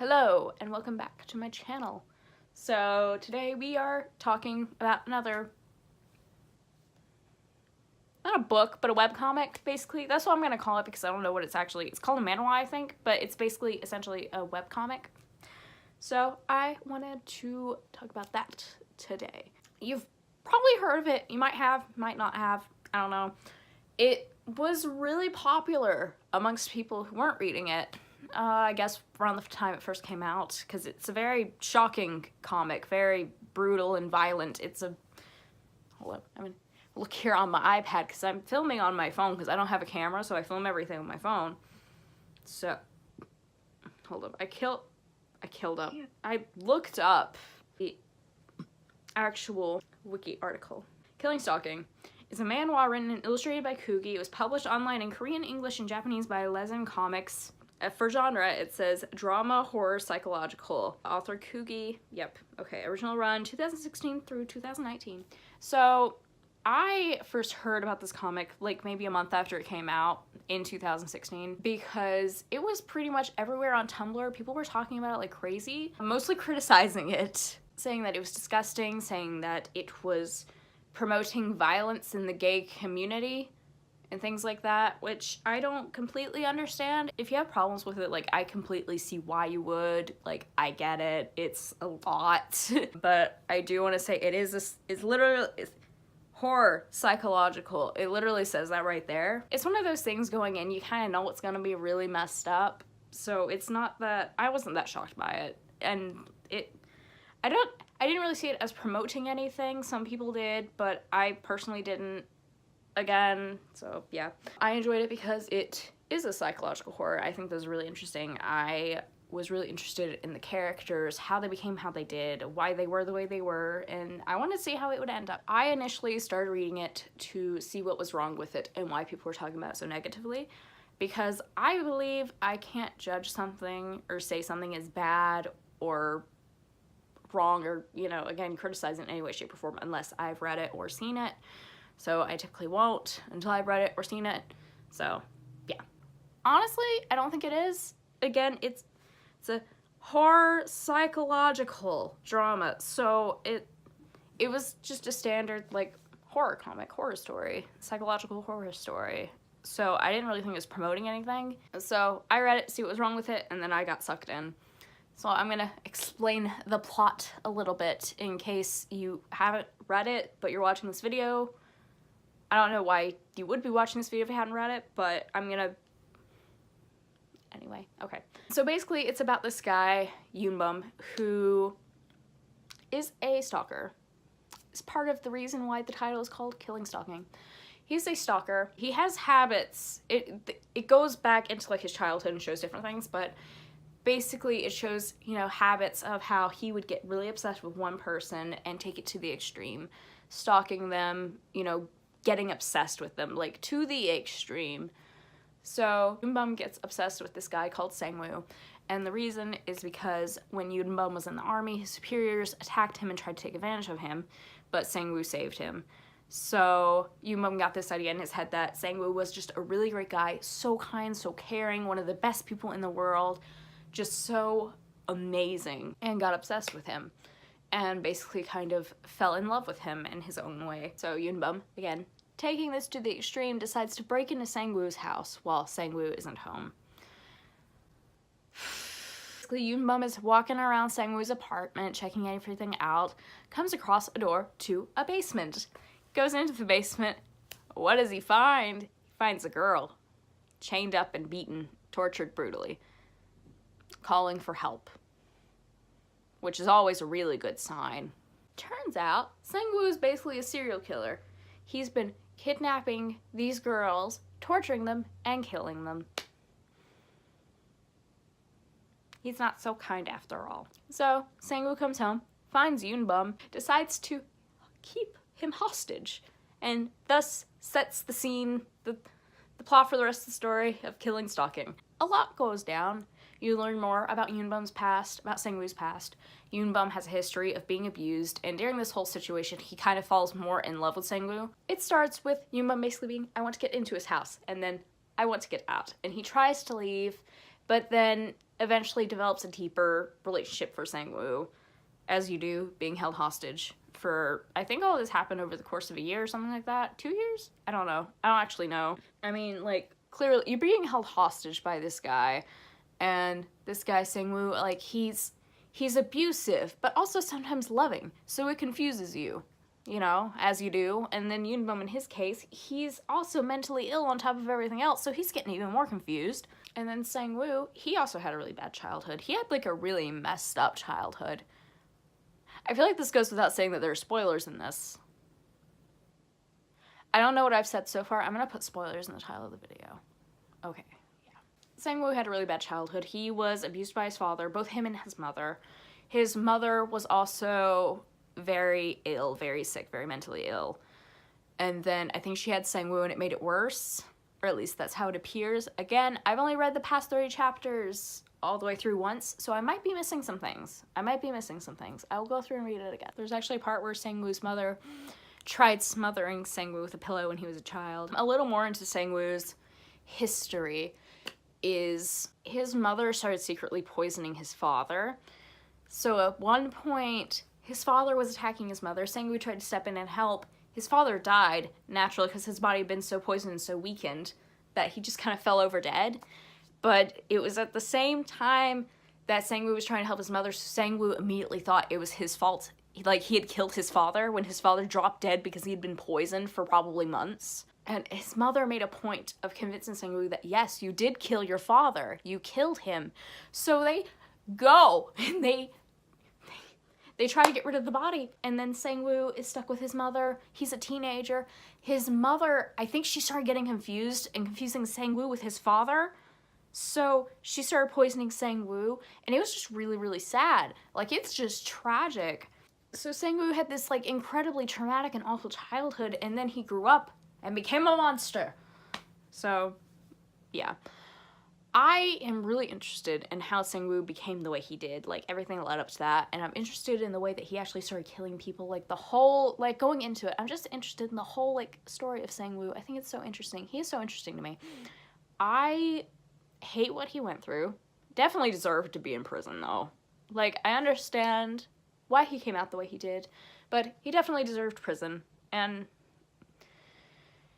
Hello and welcome back to my channel. So today we are talking about another, not a book, but a webcomic, basically. That's what I'm gonna call it because I don't know what it's called a manhwa, I think, but it's basically essentially a webcomic. So I wanted to talk about that today. You've probably heard of it, you might have, might not have, I don't know. It was really popular amongst people who weren't reading it. I guess around the time it first came out, because it's a very shocking comic, very brutal and violent. It's a, hold up, I mean, look here on my iPad, because I'm filming on my phone, because I don't have a camera, so I film everything on my phone. So, hold up, I looked up the actual wiki article. Killing Stalking is a manhwa written and illustrated by Kugi. It was published online in Korean, English, and Japanese by Lezen Comics. For genre, it says drama, horror, psychological. Author Kugi. Yep. Okay. Original run 2016 through 2019. So I first heard about this comic like maybe a month after it came out in 2016 because it was pretty much everywhere on Tumblr. People were talking about it like crazy, mostly criticizing it, saying that it was disgusting, saying that it was promoting violence in the gay community and things like that, which I don't completely understand. If you have problems with it, like, I completely see why you would. Like, I get it. It's a lot. But I do want to say it's literally horror, psychological. It literally says that right there. It's one of those things going in, you kind of know what's going to be really messed up. So it's not that, I wasn't that shocked by it. And I didn't really see it as promoting anything. Some people did, but I personally didn't. Again, so yeah. I enjoyed it because it is a psychological horror. I think that was really interesting. I was really interested in the characters, how they became how they did, why they were the way they were, and I wanted to see how it would end up. I initially started reading it to see what was wrong with it and why people were talking about it so negatively, because I believe I can't judge something or say something is bad or wrong or, you know, again, criticize it in any way, shape, or form unless I've read it or seen it. So I typically won't until I've read it or seen it. So yeah. Honestly, I don't think it is. Again, it's a horror psychological drama. So it was just a standard like horror comic, horror story, psychological horror story. So I didn't really think it was promoting anything. So I read it, see what was wrong with it, and then I got sucked in. So I'm gonna explain the plot a little bit in case you haven't read it, but you're watching this video. I don't know why you would be watching this video if you hadn't read it, but I'm gonna... Anyway, okay. So basically, it's about this guy, Yoonbum, who is a stalker. It's part of the reason why the title is called Killing Stalking. He's a stalker. He has habits. It goes back into like his childhood and shows different things, but basically it shows, you know, habits of how he would get really obsessed with one person and take it to the extreme. Stalking them, you know, getting obsessed with them, like, to the extreme. So Yoonbum gets obsessed with this guy called Sangwoo, and the reason is because when Yoonbum was in the army, his superiors attacked him and tried to take advantage of him, but Sangwoo saved him. So Yoonbum got this idea in his head that Sangwoo was just a really great guy, so kind, so caring, one of the best people in the world, just so amazing, and got obsessed with him. And basically kind of fell in love with him in his own way. So Yoonbum, again, taking this to the extreme, decides to break into Sangwoo's house while Sangwoo isn't home. Basically, Yoonbum is walking around Sangwoo's apartment, checking everything out, comes across a door to a basement. Goes into the basement. What does he find? He finds a girl, chained up and beaten, tortured brutally, calling for help, which is always a really good sign. Turns out, Sangwoo is basically a serial killer. He's been kidnapping these girls, torturing them, and killing them. He's not so kind after all. So, Sangwoo comes home, finds Yoonbum, decides to keep him hostage, and thus sets the scene, the plot for the rest of the story of Killing Stalking. A lot goes down. You learn more about Yoonbum's past, about Sangwoo's past. Yoonbum has a history of being abused, and during this whole situation, he kind of falls more in love with Sangwoo. It starts with Yoonbum basically being, I want to get into his house, and then I want to get out. And he tries to leave, but then eventually develops a deeper relationship for Sang-woo, as you do, being held hostage for, I think all this happened over the course of a year or something like that. 2 years? I don't know. I don't actually know. I mean, like, clearly, you're being held hostage by this guy, and this guy, Sang-woo, like, he's abusive, but also sometimes loving, so it confuses you, you know, as you do. And then Yoonbum, in his case, he's also mentally ill on top of everything else, so he's getting even more confused. And then Sang-woo, he also had a really bad childhood. He had, like, a really messed up childhood. I feel like this goes without saying that there are spoilers in this. I don't know what I've said so far. I'm gonna put spoilers in the title of the video. Okay, yeah. Sang-woo had a really bad childhood. He was abused by his father, both him and his mother. His mother was also very ill, very sick, very mentally ill. And then I think she had Sang-woo and it made it worse. Or at least that's how it appears. Again, I've only read the past 30 chapters all the way through once, so I might be missing some things. I will go through and read it again. There's actually a part where Sang-woo's mother tried smothering Sang-woo with a pillow when he was a child. A little more into Sang-woo's history is his mother started secretly poisoning his father. So at one point, his father was attacking his mother. Sang-woo tried to step in and help. His father died, naturally, because his body had been so poisoned and so weakened that he just kind of fell over dead. But it was at the same time that Sang-woo was trying to help his mother, so Sang-woo immediately thought it was his fault. Like, he had killed his father when his father dropped dead because he had been poisoned for probably months. And his mother made a point of convincing Sang-woo that, yes, you did kill your father. You killed him. So they go and they try to get rid of the body, and then Sang-woo is stuck with his mother. He's a teenager. His mother, I think she started getting confused and confusing Sang-woo with his father. So she started poisoning Sang-woo, and it was just really, really sad. Like, it's just tragic. So Sang-woo had this, like, incredibly traumatic and awful childhood, and then he grew up and became a monster. So, yeah. I am really interested in how Sang-woo became the way he did, like, everything that led up to that, and I'm interested in the way that he actually started killing people, like, the whole, like, going into it, I'm just interested in the whole, like, story of Sang-woo. I think it's so interesting. He is so interesting to me. I hate what he went through. Definitely deserved to be in prison, though. Like, I understand why he came out the way he did, but he definitely deserved prison, and,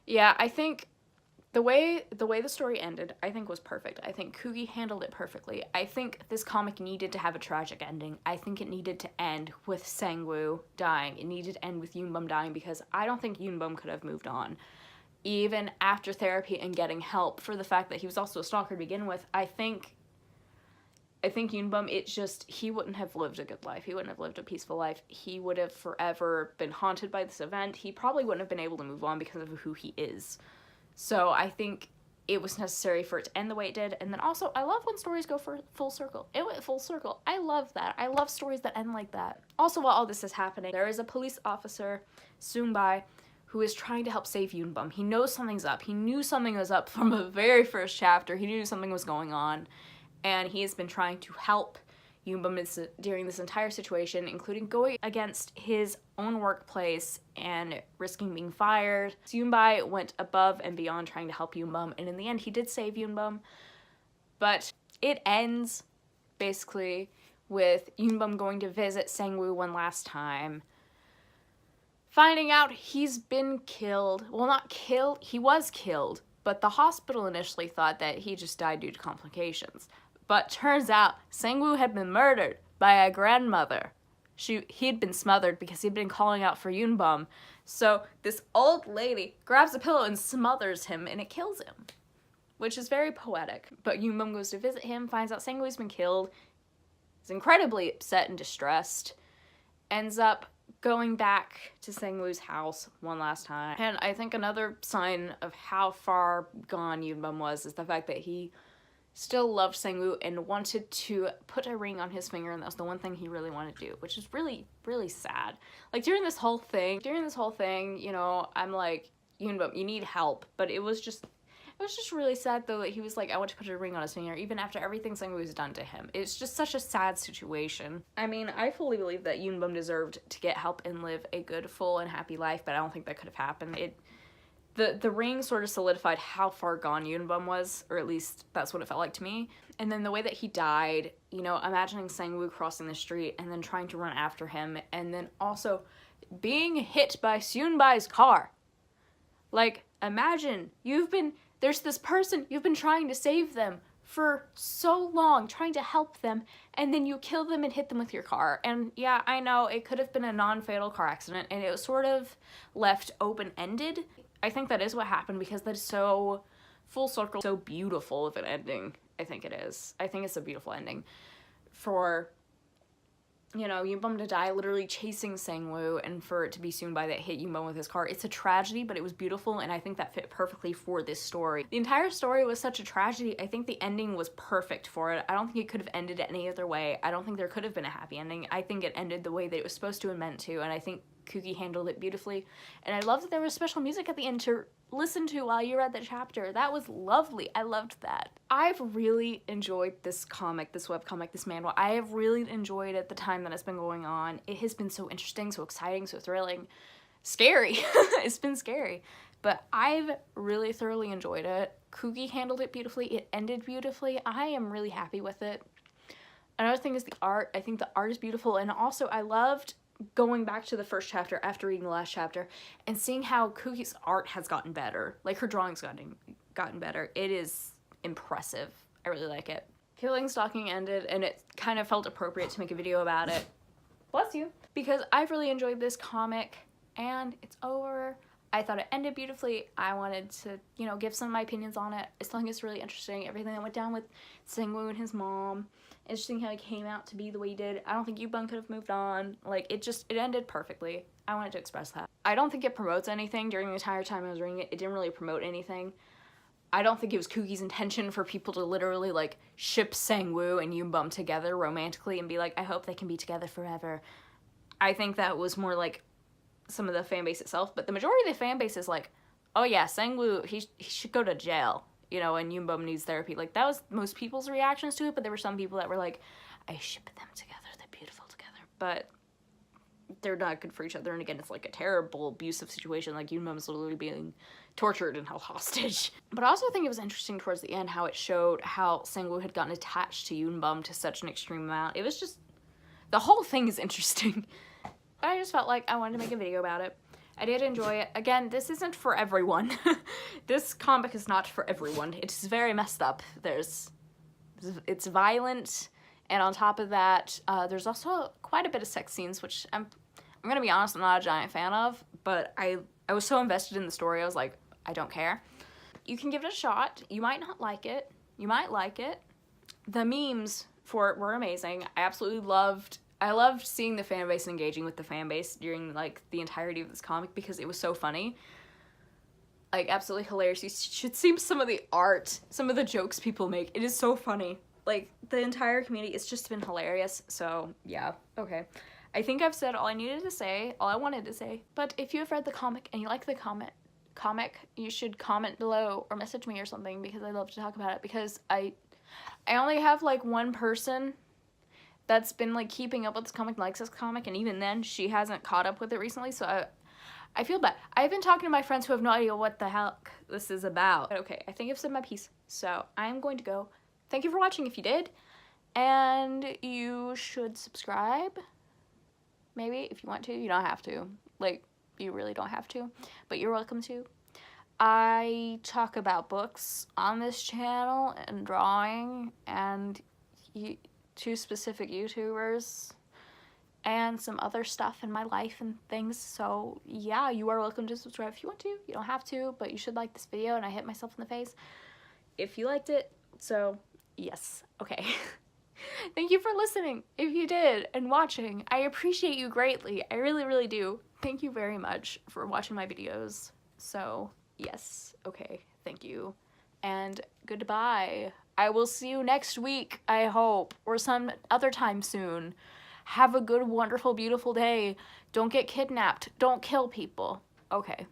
yeah, I think the way the story ended, I think, was perfect. I think Kugi handled it perfectly. I think this comic needed to have a tragic ending. I think it needed to end with Sang-woo dying. It needed to end with Yoonbum dying, because I don't think Yoonbum could have moved on. Even after therapy and getting help, for the fact that he was also a stalker to begin with, I think Yoonbum, he wouldn't have lived a good life. He wouldn't have lived a peaceful life. He would have forever been haunted by this event. He probably wouldn't have been able to move on because of who he is. So I think it was necessary for it to end the way it did. And then also, I love when stories go for full circle. It went full circle. I love that. I love stories that end like that. Also, while all this is happening, there is a police officer, Soon-bai, who is trying to help save Yoonbum. He knows something's up. He knew something was up from the very first chapter. He knew something was going on. And he has been trying to help Yoonbum during this entire situation, including going against his own workplace and risking being fired. Soon-bai went above and beyond trying to help Yoonbum, and in the end he did save Yoonbum. But it ends, basically, with Yoonbum going to visit Sang-woo one last time, finding out he's been killed. Well, not killed, he was killed, but the hospital initially thought that he just died due to complications. But turns out Sang-woo had been murdered by a grandmother. He'd been smothered because he'd been calling out for Yoonbum. So this old lady grabs a pillow and smothers him, and it kills him, which is very poetic. But Yoonbum goes to visit him, finds out Sang-woo's been killed, is incredibly upset and distressed, ends up going back to Sang-woo's house one last time. And I think another sign of how far gone Yoonbum was is the fact that he still loved Sang-woo and wanted to put a ring on his finger, and that was the one thing he really wanted to do, which is really, really sad. Like, during this whole thing, you know, I'm like, Yoonbum, you need help, but it was just really sad, though, that he was like, I want to put a ring on his finger, even after everything Sang-woo has done to him. It's just such a sad situation. I mean, I fully believe that Yoonbum deserved to get help and live a good, full, and happy life, but I don't think that could have happened. the ring sort of solidified how far gone Yunbum was, or at least that's what it felt like to me. And then the way that he died, you know, imagining Sangwoo crossing the street and then trying to run after him, and then also being hit by Seunbai's car. Like, imagine, there's this person, you've been trying to save them for so long, trying to help them, and then you kill them and hit them with your car. And yeah, I know, it could have been a non-fatal car accident, and it was sort of left open-ended. I think that is what happened, because that is so full circle, so beautiful of an ending. I think it is. I think it's a beautiful ending for, you know, Yunbum to die literally chasing Sangwoo, and for it to be Seunbai that hit Yunbum with his car. It's a tragedy, but it was beautiful, and I think that fit perfectly for this story. The entire story was such a tragedy. I think the ending was perfect for it. I don't think it could have ended any other way. I don't think there could have been a happy ending. I think it ended the way that it was supposed to and meant to, and I think Kuki handled it beautifully. And I love that there was special music at the end to listen to while you read the chapter. That was lovely. I loved that. I've really enjoyed this comic, this webcomic, this manhwa. I have really enjoyed it the time that it's been going on. It has been so interesting, so exciting, so thrilling, scary. It's been scary, but I've really thoroughly enjoyed it. Kuki handled it beautifully. It ended beautifully. I am really happy with it. Another thing is the art. I think the art is beautiful, and also I loved going back to the first chapter after reading the last chapter and seeing how Kuki's art has gotten better. Like, her drawing's gotten better. It is impressive. I really like it. Killing Stalking ended, and it kind of felt appropriate to make a video about it. Bless you. Because I've really enjoyed this comic, and it's over. I thought it ended beautifully. I wanted to, you know, give some of my opinions on it. I still think it's really interesting. Everything that went down with Sangwoo and his mom. Interesting how he came out to be the way he did. I don't think Yunbum could have moved on. Like, it ended perfectly. I wanted to express that. I don't think it promotes anything. During the entire time I was reading it, it didn't really promote anything. I don't think it was Kuki's intention for people to literally, like, ship Sangwoo and Yunbum together romantically and be like, I hope they can be together forever. I think that was more like some of the fan base itself, but the majority of the fan base is like, oh yeah, Sangwoo, he should go to jail. You know, and Yunbum needs therapy. Like, that was most people's reactions to it, but there were some people that were like, I ship them together, they're beautiful together. But they're not good for each other, and again, it's like a terrible, abusive situation. Like, Yunbum's literally being tortured and held hostage. But I also think it was interesting towards the end how it showed how Sangwoo had gotten attached to Yunbum to such an extreme amount. It was just, the whole thing is interesting. But I just felt like I wanted to make a video about it. I did enjoy it. Again, this isn't for everyone. This comic is not for everyone. It is very messed up. It's violent, and on top of that, there's also quite a bit of sex scenes, which I'm gonna be honest, I'm not a giant fan of, but I was so invested in the story, I was like, I don't care. You can give it a shot. You might not like it. You might like it. The memes for it were amazing. I loved seeing the fan base and engaging with the fan base during, like, the entirety of this comic because it was so funny. Like, absolutely hilarious. You should see some of the art, some of the jokes people make. It is so funny. Like, the entire community, it's just been hilarious. So, yeah. Okay. I think I've said all I needed to say, all I wanted to say. But if you have read the comic and you like the comic, you should comment below or message me or something, because I'd love to talk about it. Because I only have, like, one person that's been, like, keeping up with this comic, likes this comic, and even then, she hasn't caught up with it recently, so I feel bad. I've been talking to my friends who have no idea what the heck this is about. But okay, I think I've said my piece, so I'm going to go. Thank you for watching if you did, and you should subscribe, maybe, if you want to. You don't have to. Like, you really don't have to, but you're welcome to. I talk about books on this channel, and drawing, and two specific YouTubers, and some other stuff in my life and things. So yeah, you are welcome to subscribe if you want to. You don't have to, but you should like this video, and I hit myself in the face if you liked it. So yes, okay. Thank you for listening if you did, and watching. I appreciate you greatly. I really, really do. Thank you very much for watching my videos. So yes, okay, thank you, and goodbye. I will see you next week, I hope, or some other time soon. Have a good, wonderful, beautiful day. Don't get kidnapped. Don't kill people. Okay.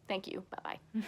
Thank you. Bye-bye.